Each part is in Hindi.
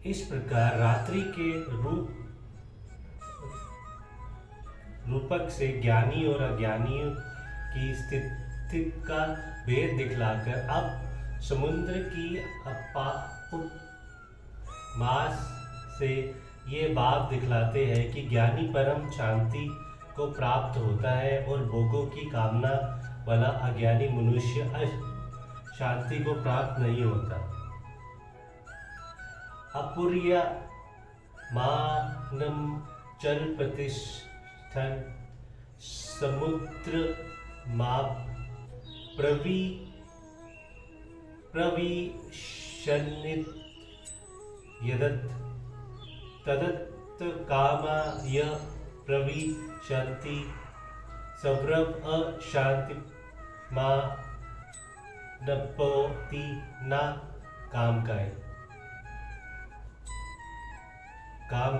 इस प्रकार रात्रि के रूपक से ज्ञानी और अज्ञानियों की स्थिति का भेद दिखलाकर अब समुद्र की उपमास से ये बात दिखलाते हैं कि ज्ञानी परम शांति को प्राप्त होता है और भोगों की कामना वाला अज्ञानी मनुष्य शांति को प्राप्त नहीं होता। अपूर्य मानम चल प्रतिष्ठन समुद्र माप प्रविशन्नित यदत् तदत् कामाय प्रविशन्ति सव्रव अशांति मां नपति न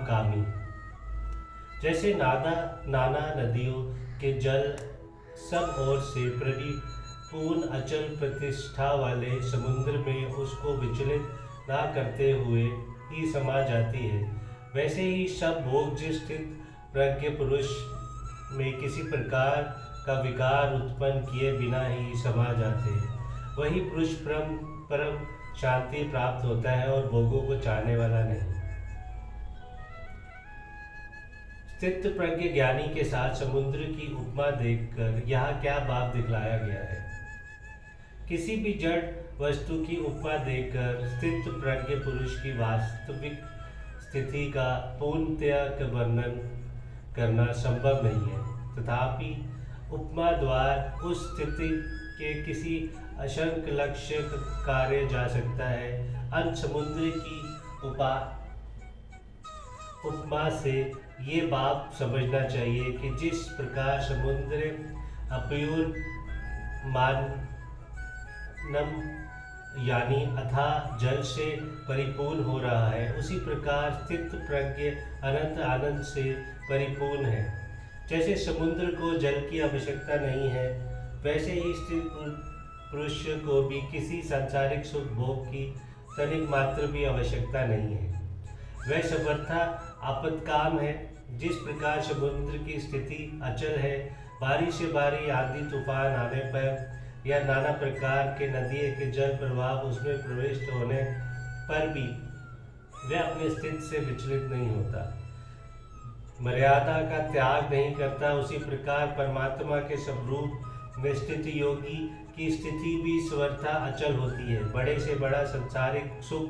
कामी। जैसे नाना नदियों के जल सब ओर से परिपूर्ण अचल प्रतिष्ठा वाले समुद्र में उसको विचलित ना करते हुए ही समा जाती है, वैसे ही सब भोग जिस स्थित प्रज्ञ पुरुष में किसी प्रकार का विकार उत्पन्न किए बिना ही समा जाते हैं, वही पुरुष परम शांति प्राप्त होता है और भोगों को चाहने वाला नहीं। स्थित प्रज्ञ ज्ञानी के साथ समुद्र की उपमा देखकर यहाँ क्या भाव दिखलाया गया है। किसी भी जड़ वस्तु की उपमा देकर स्थित प्रज्ञ पुरुष की वास्तविक स्थिति का पूर्णतया वर्णन करना संभव नहीं है, तथापि उपमा द्वारा उस स्थिति के किसी असंख्य लक्ष्य कार्य जा सकता है। अंत समुद्र की उपमा से ये बात समझना चाहिए कि जिस प्रकार समुद्र अपूर्व मानम यानी अथाह जल से परिपूर्ण हो रहा है, उसी प्रकार स्थित प्रज्ञ अनंत आनंद से परिपूर्ण है। जैसे समुद्र को जल की आवश्यकता नहीं है, वैसे ही स्थित पुरुष को भी किसी सांसारिक सुख भोग की तनिक मात्र भी आवश्यकता नहीं है। वह समर्था आपत्काम है। जिस प्रकार समुद्र की स्थिति अचल है, भारी से भारी आंधी तूफान आने पर या नाना प्रकार के नदी के जल प्रवाह उसमें प्रविष्ट होने पर भी वह अपनी स्थिति से विचलित नहीं होता, मर्यादा का त्याग नहीं करता, उसी प्रकार परमात्मा के स्वरूप में स्थित योगी की स्थिति भी सर्वथा अचल होती है। बड़े से बड़ा संसारिक सुख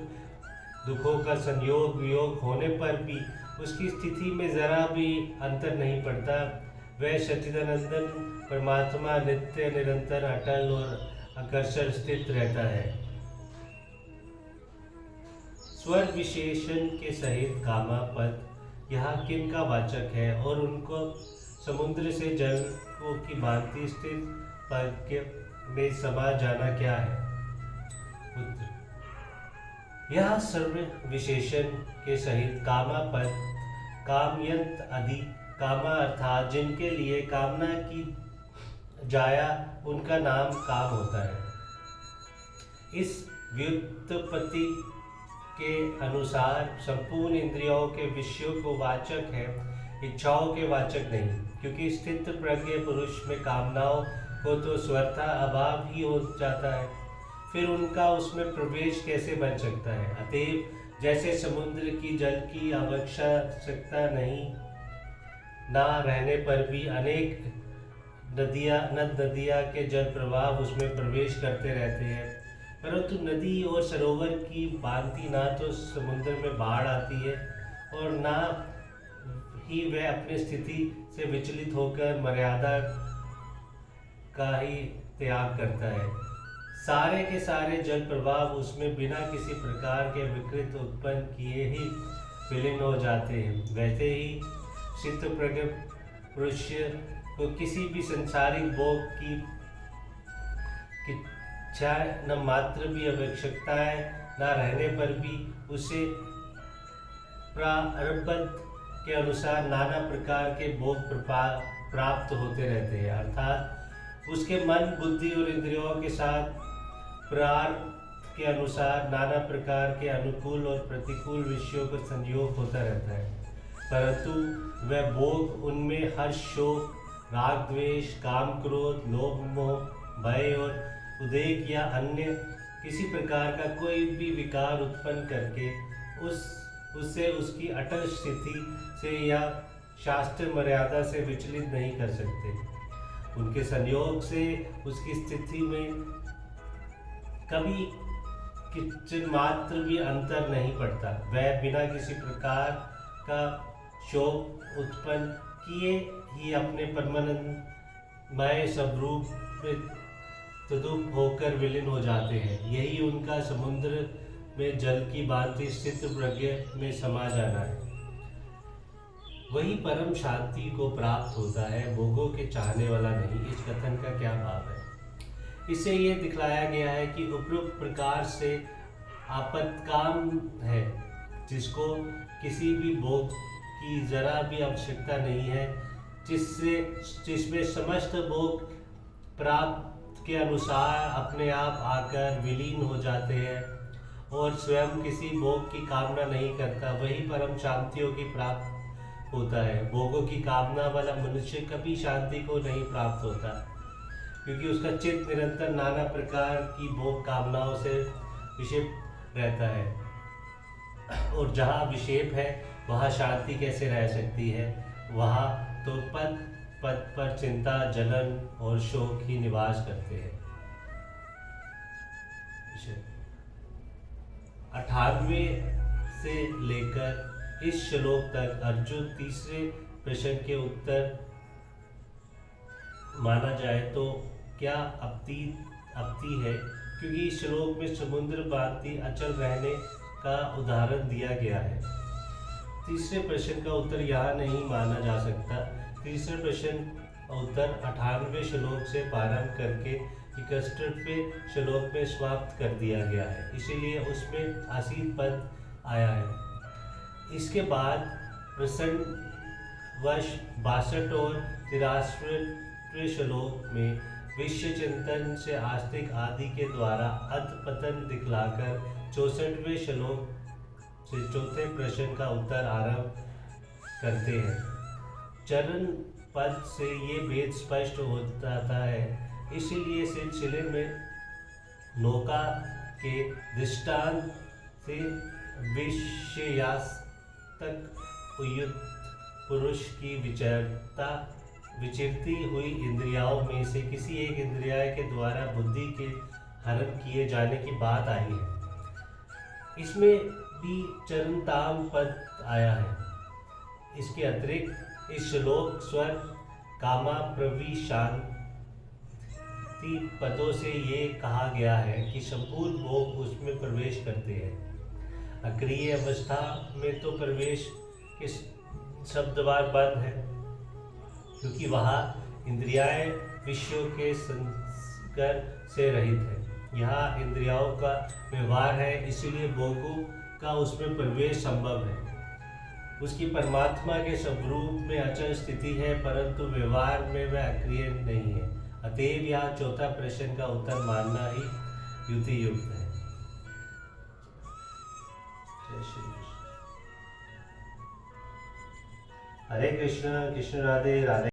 दुखों का संयोग वियोग होने पर भी उसकी स्थिति में जरा भी अंतर नहीं पड़ता। वह सच्चिदानंदन परमात्मा नित्य निरंतर अटल और आकर्षण स्थित रहता है। स्वर विशेषण के सहित कामा पद यहाँ किन का वाचक है और उनको समुद्र से जल को की भांति स्थित प्रज्ञ में समा जाना क्या है? उत्तर, यह सर्व विशेषण के सहित कामा पद कामयंत आदि कामा अर्थात जिनके लिए कामना की जाया उनका नाम काम होता है। इस व्युत्पत्ति के अनुसार संपूर्ण इंद्रियों के विषयों को वाचक है, इच्छाओं के वाचक नहीं, क्योंकि स्थित प्रज्ञ पुरुष में कामनाओं को तो स्वतः अभाव ही हो जाता है, फिर उनका उसमें प्रवेश कैसे बन सकता है? अतएव जैसे समुद्र की जल की आवश्यकता नहीं ना रहने पर भी अनेक नदियाँ के जल प्रवाह उसमें प्रवेश करते रहते हैं, परंतु नदी और सरोवर की भांति ना तो समुद्र में बाढ़ आती है और ना ही वह अपनी स्थिति से विचलित होकर मर्यादा का ही त्याग करता है। सारे के सारे जल प्रवाह उसमें बिना किसी प्रकार के विकृत उत्पन्न किए ही विलीन हो जाते हैं। वैसे ही सिद्ध प्रज्ञ पुरुष को किसी भी संसारिक भोग की इच्छा न मात्र भी आवश्यकता है, न रहने पर भी उसे प्रारब्ध के अनुसार नाना प्रकार के भोग प्राप्त होते रहते हैं, अर्थात उसके मन बुद्धि और इंद्रियों के साथ प्रारब्ध के अनुसार नाना प्रकार के अनुकूल और प्रतिकूल विषयों का संयोग होता रहता है, परंतु वह भोग उनमें हर्ष, शोक, राग, द्वेष, काम, क्रोध, लोभ, मोह, भय और उद्वेग या अन्य किसी प्रकार का कोई भी विकार उत्पन्न करके उससे उसकी अटल स्थिति से या शास्त्र मर्यादा से विचलित नहीं कर सकते। उनके संयोग से उसकी स्थिति में कभी किंचित मात्र भी अंतर नहीं पड़ता। वह बिना किसी प्रकार का शोक उत्पन्न किए ही अपने परमानंदमय स्वरूप में तद्रूप होकर विलीन हो जाते हैं। यही उनका समुद्र में जल की भांति स्थित प्रज्ञ में समा जाना है। वही परम शांति को प्राप्त होता है, भोगों के चाहने वाला नहीं। इस कथन का क्या भाव है? इससे ये दिखलाया गया है कि उपयुक्त प्रकार से आपत्काम है, जिसको किसी भी भोग की जरा भी आवश्यकता नहीं है, जिसमें समस्त भोग प्राप्त के अनुसार अपने आप आकर विलीन हो जाते हैं और स्वयं किसी भोग की कामना नहीं करता, वही परम शांतियों की प्राप्त होता है। भोगों की कामना वाला मनुष्य कभी शांति को नहीं प्राप्त होता, क्योंकि उसका चित्त निरंतर नाना प्रकार की भोग कामनाओं से विक्षिप्त रहता है। और जहाँ विक्षेप है वहाँ शांति कैसे रह सकती है? वहाँ तो पद पद पर चिंता, जलन और शोक ही निवास करते हैं। 98वें से लेकर इस श्लोक तक अर्जुन तीसरे प्रश्न के उत्तर माना जाए तो क्या अपती है, क्योंकि इस श्लोक में समुद्र भांति अचल रहने का उदाहरण दिया गया है। तीसरे प्रश्न का उत्तर यहाँ नहीं माना जा सकता। तीसरे प्रश्न का उत्तर 98वें श्लोक से प्रारंभ करके 61वें श्लोक में समाप्त कर दिया गया है, इसीलिए उसमें आसीन पद आया है। इसके बाद प्रसन्नवश 62 और 63वें श्लोक में विश्व चिंतन से आस्तिक आदि के द्वारा अधपतन दिखलाकर 64वें श्लोक से चौथे प्रश्न का उत्तर आरंभ करते हैं। चरण पद से ये भेद स्पष्ट हो जाता है, इसलिए सिलसिले में नौका के दृष्टांत से विषयासक्त पुरुष की विचरती हुई इंद्रियाओं में से किसी एक इंद्रिया के द्वारा बुद्धि के हरण किए जाने की बात आई है। इसमें भी चरंताम पद आया है। इसके अतिरिक्त इस श्लोक स्वर कामा प्रवि शांति पदों से ये कहा गया है कि संपूर्ण भोग उसमें प्रवेश करते हैं। अक्रिय अवस्था में तो प्रवेश के शब्दवार बंद है, क्योंकि वहाँ इंद्रियाएं विषयों के संस्कार से रहित है। यहाँ इंद्रियाओं का व्यवहार है, इसीलिए भोगों का उसमें प्रवेश संभव है। उसकी परमात्मा के स्वरूप में अचल स्थिति है, परंतु व्यवहार में वह अक्रिय नहीं है। अतएव यहाँ चौथा प्रश्न का उत्तर मानना ही युक्ति युक्त है। जय श्री कृष्ण। हरे कृष्ण कृष्ण राधे राधे।